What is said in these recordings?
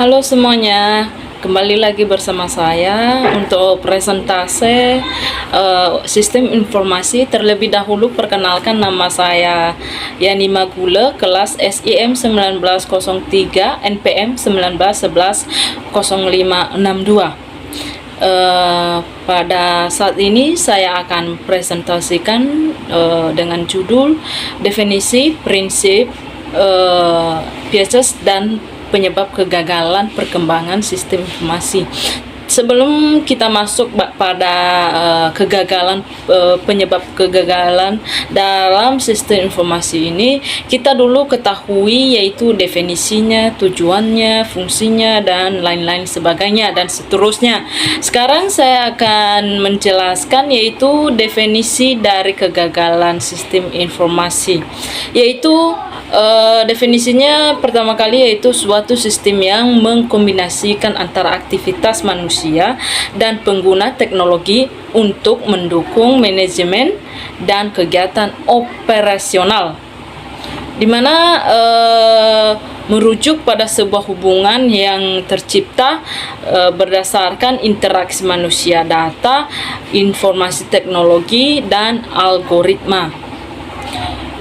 Halo semuanya, kembali lagi bersama saya untuk presentasi sistem informasi. Terlebih dahulu perkenalkan, nama saya Yani Magula, kelas SIM 1903 NPM 19110562. Pada saat ini saya akan presentasikan dengan judul definisi, prinsip, pieces dan penyebab kegagalan perkembangan sistem informasi. Sebelum kita masuk pada penyebab kegagalan dalam sistem informasi ini, kita dulu ketahui yaitu definisinya, tujuannya, fungsinya, dan lain-lain sebagainya, dan seterusnya. Sekarang saya akan menjelaskan yaitu definisi dari kegagalan sistem informasi, yaitu definisinya pertama kali yaitu suatu sistem yang mengkombinasikan antara aktivitas manusia dan pengguna teknologi untuk mendukung manajemen dan kegiatan operasional, di mana merujuk pada sebuah hubungan yang tercipta berdasarkan interaksi manusia, data, informasi teknologi, dan algoritma.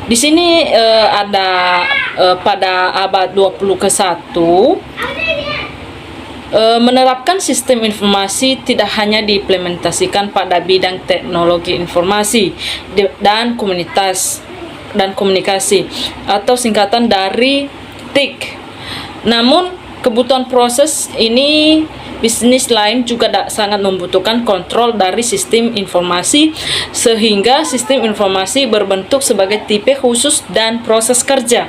Di sini ada pada abad 20 ke-1 menerapkan sistem informasi tidak hanya diimplementasikan pada bidang teknologi informasi dan komunikasi atau singkatan dari TIC. Namun kebutuhan proses ini bisnis lain juga sangat membutuhkan kontrol dari sistem informasi, sehingga sistem informasi berbentuk sebagai tipe khusus dan proses kerja,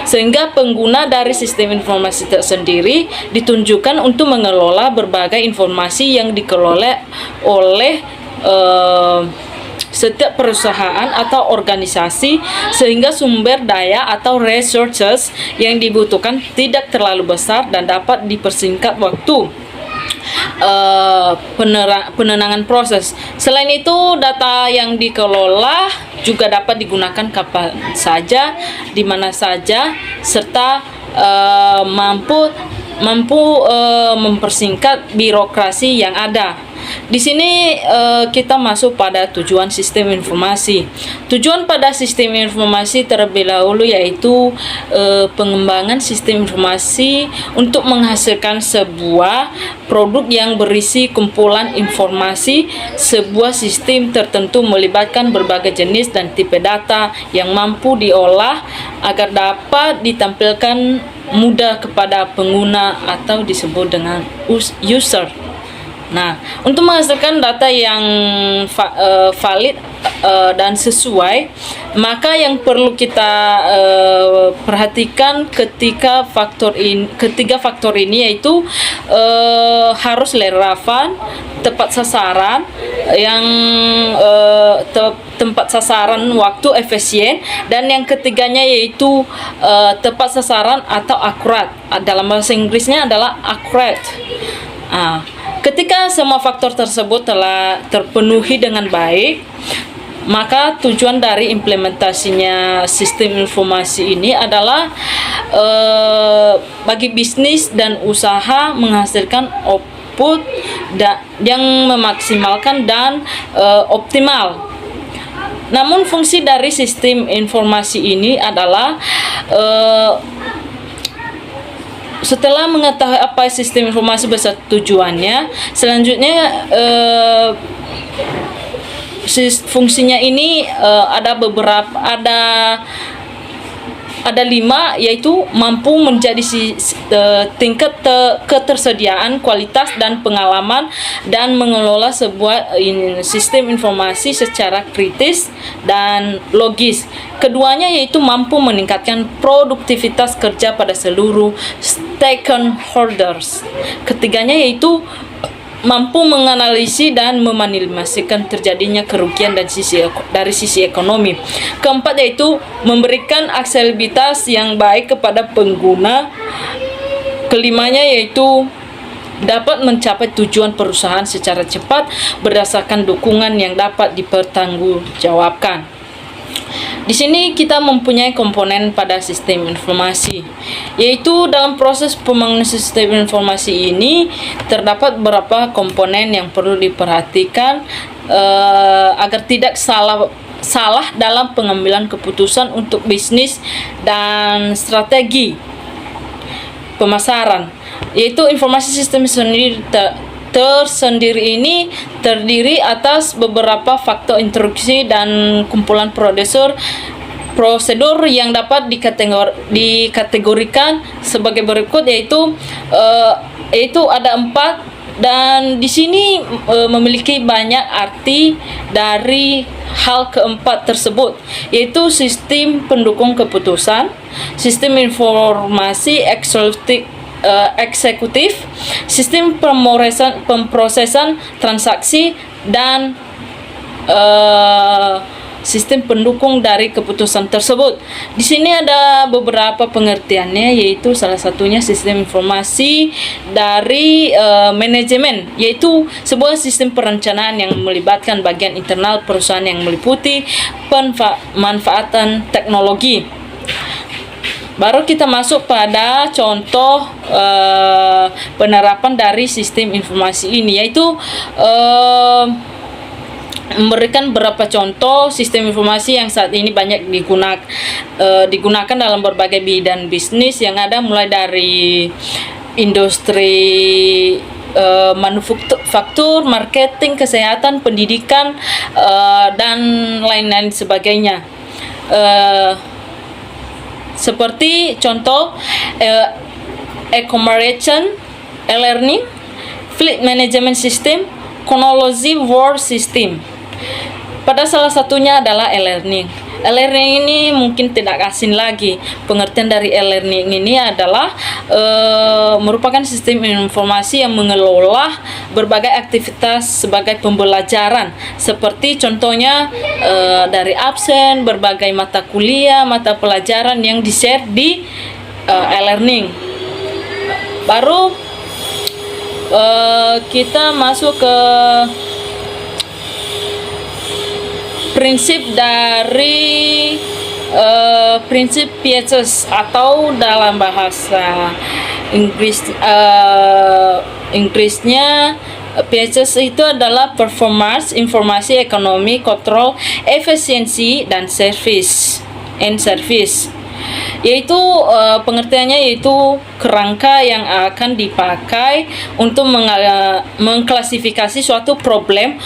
sehingga pengguna dari sistem informasi tersendiri ditunjukkan untuk mengelola berbagai informasi yang dikelola oleh setiap perusahaan atau organisasi, sehingga sumber daya atau resources yang dibutuhkan tidak terlalu besar dan dapat dipersingkat waktu penenangan proses. Selain itu, data yang dikelola juga dapat digunakan kapan saja, di mana saja, serta mampu mempersingkat birokrasi yang ada. Di sini kita masuk pada tujuan sistem informasi. Tujuan pada sistem informasi terlebih dahulu yaitu pengembangan sistem informasi untuk menghasilkan sebuah produk yang berisi kumpulan informasi. Sebuah sistem tertentu melibatkan berbagai jenis dan tipe data yang mampu diolah agar dapat ditampilkan mudah kepada pengguna atau disebut dengan user. Nah, untuk menghasilkan data yang valid dan sesuai, maka yang perlu kita perhatikan ketiga faktor ini yaitu harus relevan, tepat sasaran, tempat sasaran waktu efisien, dan yang ketiganya yaitu tepat sasaran atau akurat. Dalam bahasa Inggrisnya adalah accurate. Ketika semua faktor tersebut telah terpenuhi dengan baik, maka tujuan dari implementasinya sistem informasi ini adalah bagi bisnis dan usaha menghasilkan output yang memaksimalkan dan optimal. Namun fungsi dari sistem informasi ini adalah setelah mengetahui apa sistem informasi beserta tujuannya, selanjutnya fungsinya ini ada 5, yaitu mampu menjadi tingkat ketersediaan, kualitas, dan pengalaman, dan mengelola sebuah sistem informasi secara kritis dan logis. Keduanya yaitu mampu meningkatkan produktivitas kerja pada seluruh stakeholders. Ketiganya yaitu mampu menganalisis dan meminimalisir terjadinya kerugian dari sisi ekonomi. Keempat yaitu memberikan aksesibilitas yang baik kepada pengguna. Kelimanya yaitu dapat mencapai tujuan perusahaan secara cepat berdasarkan dukungan yang dapat dipertanggungjawabkan. Di sini kita mempunyai komponen pada sistem informasi, yaitu dalam proses pembangunan sistem informasi ini terdapat beberapa komponen yang perlu diperhatikan agar tidak salah dalam pengambilan keputusan untuk bisnis dan strategi pemasaran, yaitu informasi sistem tersendiri ini terdiri atas beberapa faktor instruksi dan kumpulan prosedur yang dapat dikategorikan sebagai berikut, yaitu ada 4, dan di sini memiliki banyak arti dari hal keempat tersebut, yaitu sistem pendukung keputusan, sistem informasi eksekutif, sistem pemrosesan transaksi, dan sistem pendukung dari keputusan tersebut. Di sini ada beberapa pengertiannya, yaitu salah satunya sistem informasi dari manajemen, yaitu sebuah sistem perencanaan yang melibatkan bagian internal perusahaan yang meliputi pemanfaatan teknologi. Baru kita masuk pada contoh penerapan dari sistem informasi ini, yaitu memberikan beberapa contoh sistem informasi yang saat ini banyak digunakan dalam berbagai bidang bisnis yang ada, mulai dari industri manufaktur, marketing, kesehatan, pendidikan, dan lain-lain sebagainya. Seperti contoh e-commerce, e-learning, fleet management system, chronology world system. Pada salah satunya adalah e-learning. E-learning ini mungkin tidak asing lagi. Pengertian dari e-learning ini adalah merupakan sistem informasi yang mengelola berbagai aktivitas sebagai pembelajaran, seperti contohnya dari absen, berbagai mata kuliah, mata pelajaran yang di-share di e-learning. Baru kita masuk ke prinsip dari prinsip Piaget, atau dalam bahasa Inggrisnya Piaget itu adalah performance, informasi, ekonomi, kontrol, efisiensi, dan service, yaitu pengertiannya yaitu kerangka yang akan dipakai untuk mengklasifikasi suatu problem,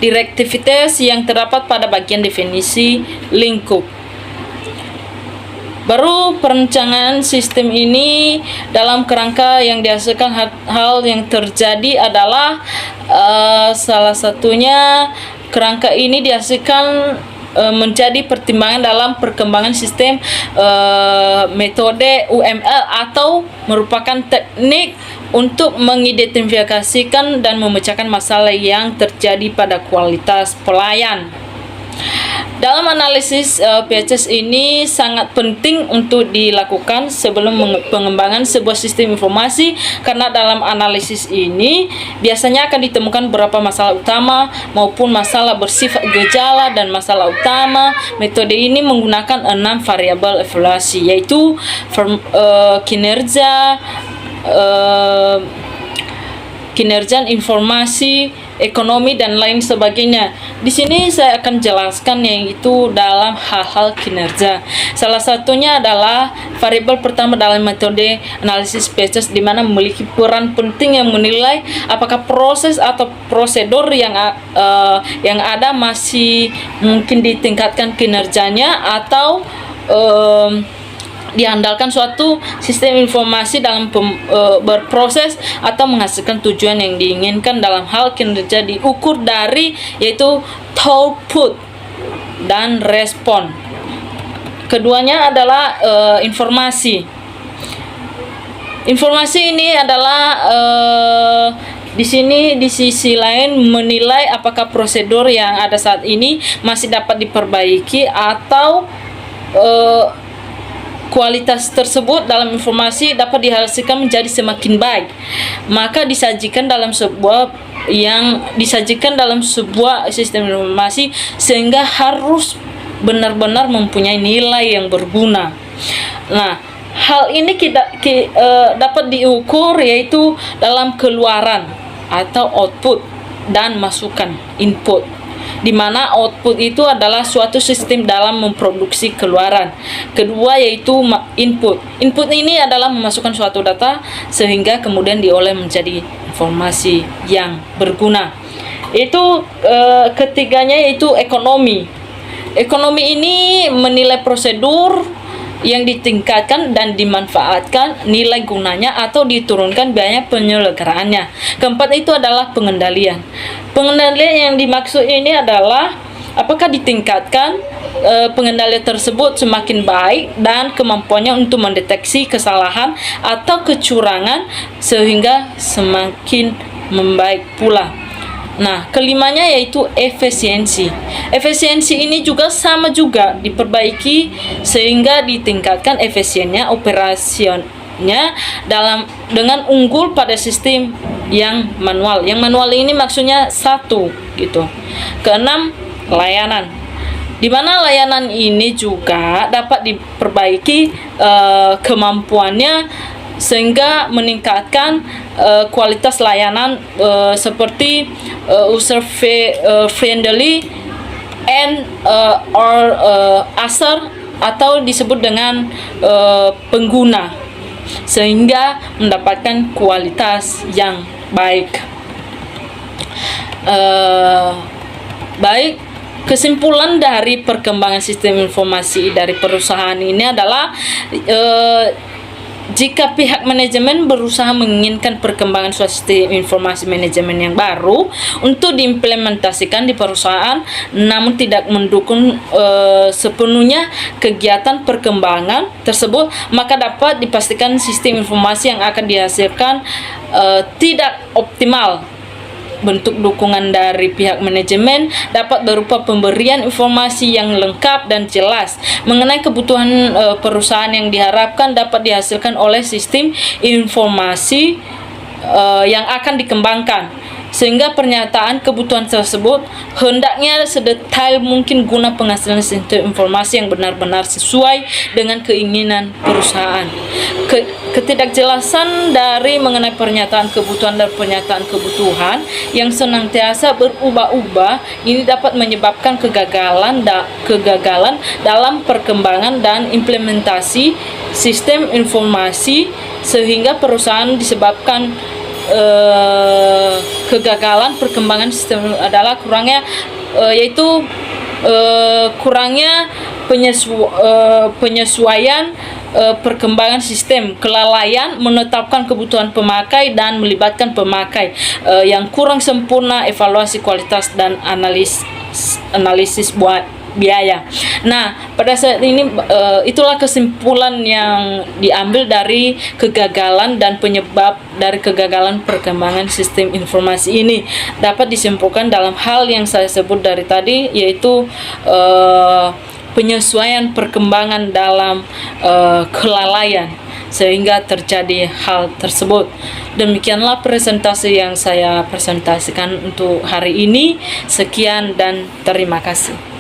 direktivitas yang terdapat pada bagian definisi lingkup. Baru perencanaan sistem ini dalam kerangka yang dihasilkan hal yang terjadi adalah salah satunya kerangka ini dihasilkan menjadi pertimbangan dalam perkembangan sistem metode UML, atau merupakan teknik untuk mengidentifikasikan dan memecahkan masalah yang terjadi pada kualitas pelayan. Dalam analisis Piaget ini sangat penting untuk dilakukan sebelum pengembangan sebuah sistem informasi, karena dalam analisis ini biasanya akan ditemukan beberapa masalah utama maupun masalah bersifat gejala dan masalah utama. Metode ini menggunakan 6 variabel evaluasi, yaitu kinerja informasi, ekonomi, dan lain sebagainya. Di sini saya akan jelaskan yaitu dalam hal-hal kinerja. Salah satunya adalah variabel pertama dalam metode analisis Piaget, di mana memiliki peran penting yang menilai apakah proses atau prosedur yang ada masih mungkin ditingkatkan kinerjanya, atau diandalkan suatu sistem informasi dalam berproses atau menghasilkan tujuan yang diinginkan. Dalam hal kinerja diukur dari yaitu output dan respon. Keduanya adalah informasi. Informasi ini adalah di sini di sisi lain menilai apakah prosedur yang ada saat ini masih dapat diperbaiki, atau kualitas tersebut dalam informasi dapat dihasilkan menjadi semakin baik, maka disajikan dalam sebuah sistem informasi sehingga harus benar-benar mempunyai nilai yang berguna. Nah, hal ini dapat diukur yaitu dalam keluaran atau output dan masukan input, di mana output itu adalah suatu sistem dalam memproduksi keluaran. Kedua yaitu input. Input ini adalah memasukkan suatu data sehingga kemudian diolah menjadi informasi yang berguna. Itu ketiganya yaitu ekonomi. Ekonomi ini menilai prosedur yang ditingkatkan dan dimanfaatkan nilai gunanya atau diturunkan biaya penyelenggaraannya. Keempat itu adalah pengendalian. Pengendalian yang dimaksud ini adalah apakah ditingkatkan pengendalian tersebut semakin baik dan kemampuannya untuk mendeteksi kesalahan atau kecurangan sehingga semakin membaik pula. Nah, kelimanya yaitu efisiensi. Efisiensi ini juga sama juga diperbaiki sehingga ditingkatkan efisiennya operasionnya dengan unggul pada sistem yang manual. Yang manual ini maksudnya satu gitu. Keenam, layanan. Di mana layanan ini juga dapat diperbaiki kemampuannya sehingga meningkatkan kualitas layanan seperti user friendly and or user atau disebut dengan pengguna, sehingga mendapatkan kualitas yang baik. Baik, kesimpulan dari perkembangan sistem informasi dari perusahaan ini adalah jika pihak manajemen berusaha menginginkan perkembangan suatu sistem informasi manajemen yang baru untuk diimplementasikan di perusahaan, namun tidak mendukung sepenuhnya kegiatan perkembangan tersebut, maka dapat dipastikan sistem informasi yang akan dihasilkan tidak optimal. Bentuk dukungan dari pihak manajemen dapat berupa pemberian informasi yang lengkap dan jelas mengenai kebutuhan perusahaan yang diharapkan dapat dihasilkan oleh sistem informasi yang akan dikembangkan, sehingga pernyataan kebutuhan tersebut hendaknya sedetail mungkin guna penghasilan sistem informasi yang benar-benar sesuai dengan keinginan perusahaan. Ketidakjelasan dari mengenai pernyataan kebutuhan dan pernyataan kebutuhan yang senantiasa berubah-ubah ini dapat menyebabkan kegagalan dalam perkembangan dan implementasi sistem informasi, sehingga perusahaan disebabkan kegagalan perkembangan sistem adalah kurangnya penyesuaian perkembangan sistem, kelalaian menetapkan kebutuhan pemakai dan melibatkan pemakai yang kurang sempurna evaluasi kualitas dan analisis biaya. Nah, pada saat ini itulah kesimpulan yang diambil dari kegagalan dan penyebab dari kegagalan perkembangan sistem informasi ini dapat disimpulkan dalam hal yang saya sebut dari tadi, yaitu penyesuaian perkembangan dalam kelalaian sehingga terjadi hal tersebut. Demikianlah presentasi yang saya presentasikan untuk hari ini. Sekian dan terima kasih.